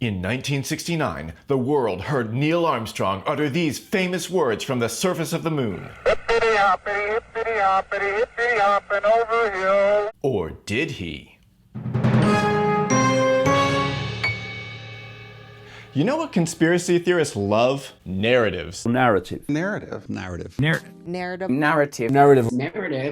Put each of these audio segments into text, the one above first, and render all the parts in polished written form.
In 1969, the world heard Neil Armstrong utter these famous words from the surface of the moon. Hippity hoppity, hippity hoppity, hippity hopping over hill. Or did he? You know what conspiracy theorists love? Narratives. Narrative. Narrative. Narrative.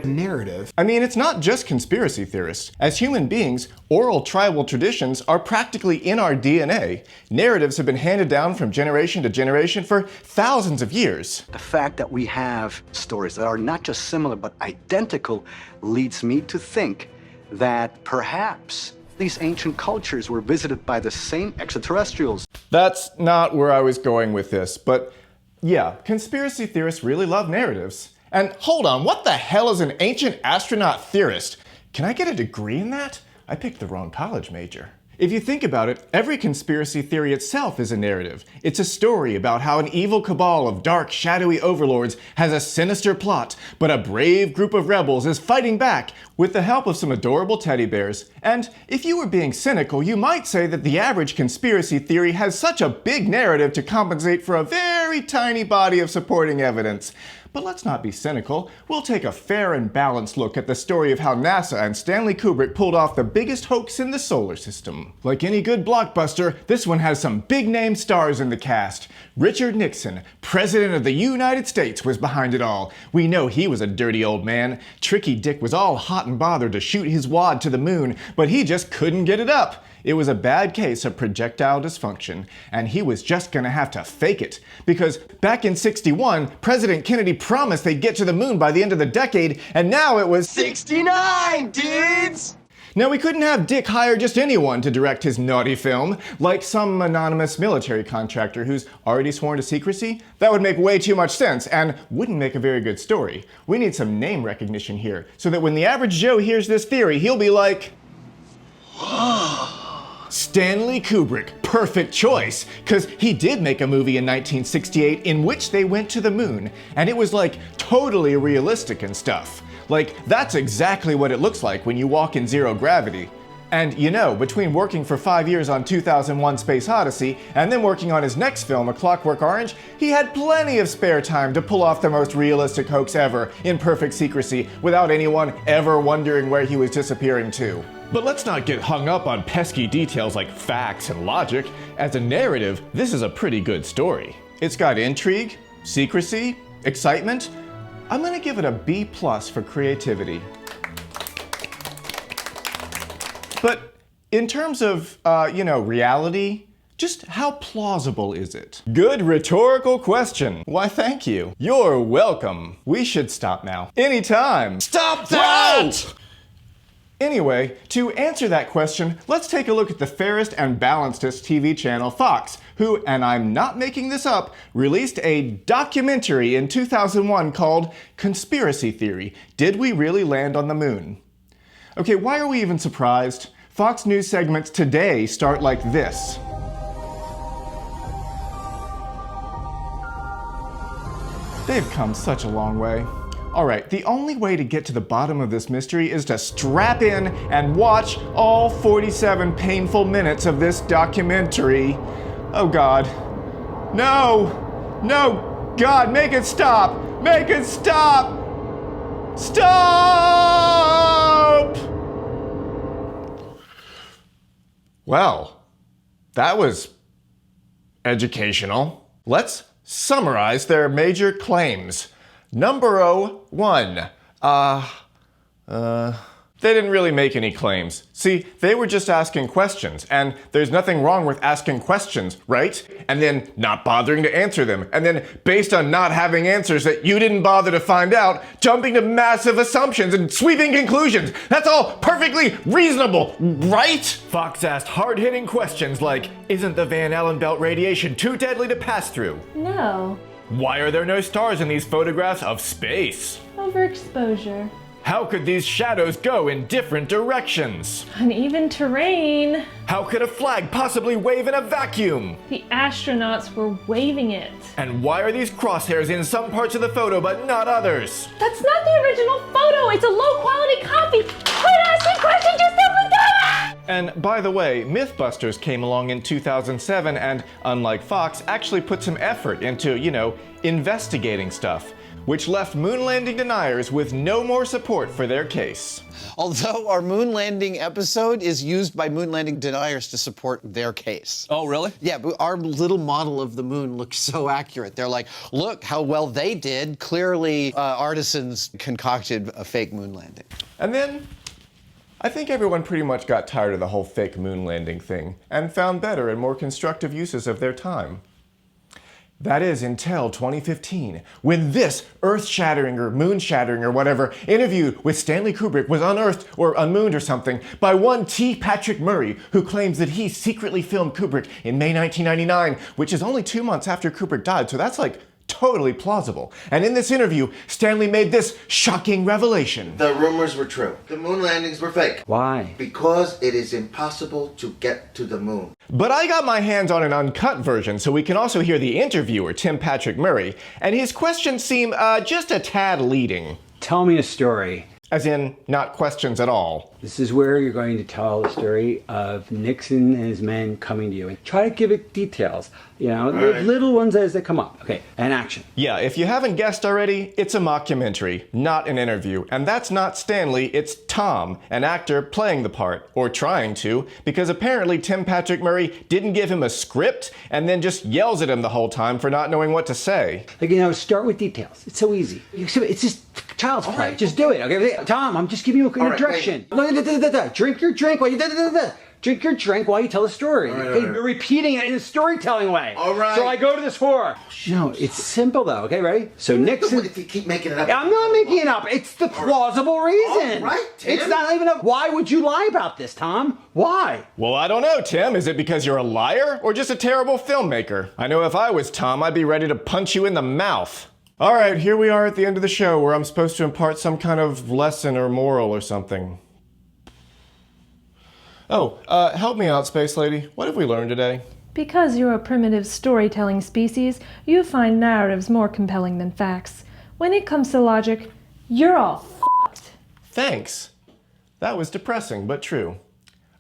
Narrative. I mean, it's not just conspiracy theorists. As human beings, oral tribal traditions are practically in our DNA. Narratives have been handed down from generation to generation for thousands of years. The fact that we have stories that are not just similar but identical leads me to think that perhaps these ancient cultures were visited by the same extraterrestrials. That's not where I was going with this, but yeah, conspiracy theorists really love narratives. And hold on, what the hell is an ancient astronaut theorist? Can I get a degree in that? I picked the wrong college major. If you think about it, every conspiracy theory itself is a narrative. It's a story about how an evil cabal of dark, shadowy overlords has a sinister plot, but a brave group of rebels is fighting back with the help of some adorable teddy bears. And if you were being cynical, you might say that the average conspiracy theory has such a big narrative to compensate for a very tiny body of supporting evidence. But let's not be cynical. We'll take a fair and balanced look at the story of how NASA and Stanley Kubrick pulled off the biggest hoax in the solar system. Like any good blockbuster, this one has some big-name stars in the cast. Richard Nixon, President of the United States, was behind it all. We know he was a dirty old man. Tricky Dick was all hot and bothered to shoot his wad to the moon, but he just couldn't get it up. It was a bad case of projectile dysfunction, and he was just gonna have to fake it. Because back in '61, President Kennedy promised they'd get to the moon by the end of the decade, and now it was 69, dudes! Now, we couldn't have Dick hire just anyone to direct his naughty film, like some anonymous military contractor who's already sworn to secrecy. That would make way too much sense and wouldn't make a very good story. We need some name recognition here, so that when the average Joe hears this theory, he'll be like, Stanley Kubrick, perfect choice, because he did make a movie in 1968 in which they went to the moon, and it was like totally realistic and stuff. Like, that's exactly what it looks like when you walk in zero gravity. And you know, between working for 5 years on 2001: Space Odyssey and then working on his next film, A Clockwork Orange, he had plenty of spare time to pull off the most realistic hoax ever in perfect secrecy without anyone ever wondering where he was disappearing to. But let's not get hung up on pesky details like facts and logic. As a narrative, this is a pretty good story. It's got intrigue, secrecy, excitement. I'm gonna give it a B+ for creativity. But in terms of, reality, just how plausible is it? Good rhetorical question. Why, thank you. You're welcome. We should stop now. Anytime. Stop that! Whoa! Anyway, to answer that question, let's take a look at the fairest and balancedest TV channel, Fox, who, and I'm not making this up, released a documentary in 2001 called Conspiracy Theory: Did We Really Land on the Moon? Okay, why are we even surprised? Fox News segments today start like this. They've come such a long way. Alright, the only way to get to the bottom of this mystery is to strap in and watch all 47 painful minutes of this documentary. Oh God. No! No! God, make it stop! Make it stop! Stop! Well, that was educational. Let's summarize their major claims. Number 1. They didn't really make any claims. See, they were just asking questions, and there's nothing wrong with asking questions, right? And then not bothering to answer them, and then based on not having answers that you didn't bother to find out, jumping to massive assumptions and sweeping conclusions. That's all perfectly reasonable, right? Fox asked hard-hitting questions like, isn't the Van Allen belt radiation too deadly to pass through? No. Why are there no stars in these photographs of space? Overexposure. How could these shadows go in different directions? Uneven terrain. How could a flag possibly wave in a vacuum? The astronauts were waving it. And why are these crosshairs in some parts of the photo but not others? That's not the original photo. It's a low-quality copy. Quit asking questions, you simply dumbass! And by the way, Mythbusters came along in 2007 and, unlike Fox, actually put some effort into, investigating stuff, which left moon landing deniers with no more support for their case. Although our moon landing episode is used by moon landing deniers to support their case. Oh, really? Yeah, but our little model of the moon looks so accurate. They're like, look how well they did. Clearly, artisans concocted a fake moon landing. And then, I think everyone pretty much got tired of the whole fake moon landing thing and found better and more constructive uses of their time. That is until 2015, when this earth-shattering or moon-shattering or whatever interview with Stanley Kubrick was unearthed or unmooned or something by one T. Patrick Murray, who claims that he secretly filmed Kubrick in May 1999, which is only 2 months after Kubrick died, so that's like totally plausible. And in this interview, Stanley made this shocking revelation. The rumors were true. The moon landings were fake. Why? Because it is impossible to get to the moon. But I got my hands on an uncut version so we can also hear the interviewer, Tim Patrick Murray, and his questions seem just a tad leading. Tell me a story. As in, not questions at all. This is where you're going to tell the story of Nixon and his men coming to you. And try to give it details. The right. little ones as they come up. Okay, and action. Yeah, if you haven't guessed already, it's a mockumentary, not an interview. And that's not Stanley, it's Tom, an actor playing the part, or trying to, because apparently Tim Patrick Murray didn't give him a script and then just yells at him the whole time for not knowing what to say. Like, start with details. It's so easy. It's just child's play. right. Just do it. Okay, Tom, I'm just giving you a direction. Drink your drink while you drink your drink while you tell the story. All right, Okay, all right. you're repeating it in a storytelling way. All right. So I go to this whore. No, it's simple though. Okay, ready? So Nixon. If you keep making it up. I'm not making it up. It's the plausible reason. All right, Tim. It's not even a. Why would you lie about this, Tom? Why? Well, I don't know, Tim. Is it because you're a liar or just a terrible filmmaker? I know if I was Tom, I'd be ready to punch you in the mouth. All right, here we are at the end of the show where I'm supposed to impart some kind of lesson or moral or something. Oh, help me out, Space Lady. What have we learned today? Because you're a primitive storytelling species, you find narratives more compelling than facts. When it comes to logic, you're all f***ed. Thanks. That was depressing, but true.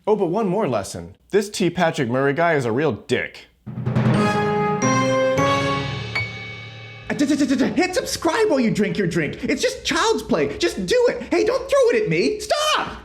Oh, but one more lesson. This T. Patrick Murray guy is a real dick. Hit subscribe while you drink your drink. It's just child's play. Just do it. Hey, don't throw it at me. Stop!